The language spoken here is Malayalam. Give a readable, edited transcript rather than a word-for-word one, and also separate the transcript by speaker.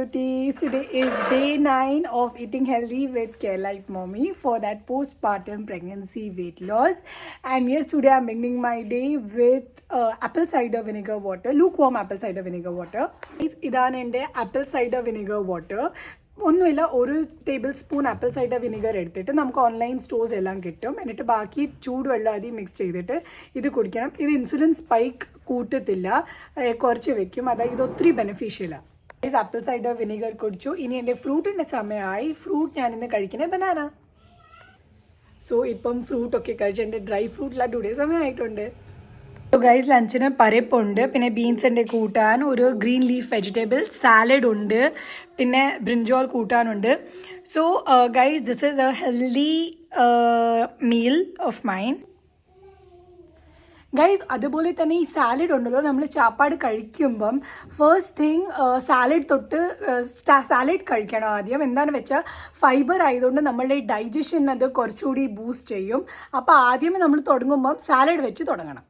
Speaker 1: beauties. Today is day 9 of eating healthy with Care Like Mommy for that postpartum pregnancy weight loss. And yes, today I'm beginning my day with apple cider vinegar water, lukewarm apple cider vinegar water. ഇതാണ് എൻ്റെ apple cider vinegar water. ഒന്നുമില്ല, ഒരു table spoon apple cider vinegar എടുത്തിട്ട് നമുക്ക് ഓൺലൈൻ സ്റ്റോഴ്സ് എല്ലാം കിട്ടും. എന്നിട്ട് ബാക്കി ചൂടുവെള്ളം അതി മിക്സ് ചെയ്തിട്ട് ഇത് കുടിക്കണം. ഇത് ഇൻസുലിൻ സ്പൈക്ക് കൂട്ടത്തില്ല, കുറച്ച് വെക്കും. അതായത് ഇത് ഒത്തിരി ബെനിഫിഷ്യലാണ്. ആപ്പിൾ സൈഡർ വിനെഗർ കുടിച്ചു. ഇനി എൻ്റെ ഫ്രൂട്ടിൻ്റെ സമയമായി. ഫ്രൂട്ട് ഞാനിന്ന് കഴിക്കുന്നത് ബനാന. സോ ഇപ്പം ഫ്രൂട്ടൊക്കെ കഴിച്ച് എൻ്റെ ഡ്രൈ ഫ്രൂട്ട് ലഡ്ഡുടെ സമയമായിട്ടുണ്ട്. സോ ഗൈസ്, ലഞ്ചിന് പരിപ്പുണ്ട്, പിന്നെ ബീൻസിൻ്റെ കൂട്ടാൻ, ഒരു ഗ്രീൻ ലീഫ് വെജിറ്റബിൾ സാലഡ് ഉണ്ട്, പിന്നെ ബ്രിഞ്ചോൾ കൂട്ടാനുണ്ട്. So guys, this is a healthy meal of mine. Guys, അതുപോലെ തന്നെ ഈ സാലഡ് ഉണ്ടല്ലോ, നമ്മൾ ചാപ്പാട് കഴിക്കുമ്പം ഫസ്റ്റ് തിങ് സാലഡ് കഴിക്കണം ആദ്യം. എന്താണെന്ന് വെച്ചാൽ ഫൈബർ ആയതുകൊണ്ട് നമ്മളുടെ ഡൈജഷൻ അത് കുറച്ചുകൂടി ബൂസ്റ്റ് ചെയ്യും. അപ്പോൾ ആദ്യമേ നമ്മൾ തുടങ്ങുമ്പം സാലഡ് വെച്ച് തുടങ്ങണം.